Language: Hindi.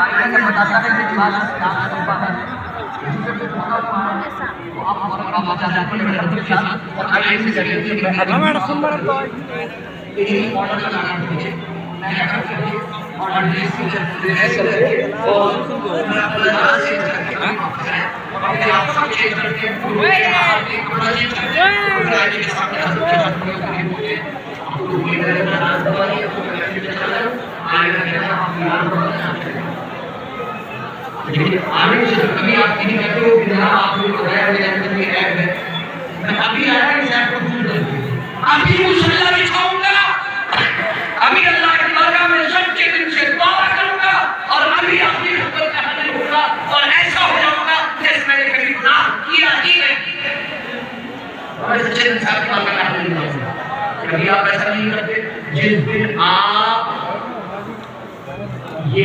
आईना जब बताता है कि दीवार से क्या छुपा है, तो आप हमारा काम बता जाते हैं मेरे के साथ और आईने से जरिए से हमारा सुंदर तो एक मॉडल का नाम कीजिए, नया करके और डिस्क्रिप्शन ऐसे करके और यहाँ से करके आप सब चेक करके पूरे आपके प्रोजेक्ट करके के सामने आपको मेरे नाम दवाई आगे से कभी आप नहीं कहते हो कि हाँ आपने बताया कि ऐप है, मैं अभी आया इस ऐप को दूर करके अभी मुसल्ला बिछाऊंगा, अभी अल्लाह की बारगाह में सब के दिन से तौबा करूंगा और अभी अपनी खबर का हाजिर होगा और ऐसा हो जाऊंगा जैसे मैंने कभी गुनाह किया ही नहीं। और सच्चे इंसान की बात करना नहीं होगा, कभी आप ऐसा नहीं करते जिस दिन आप ये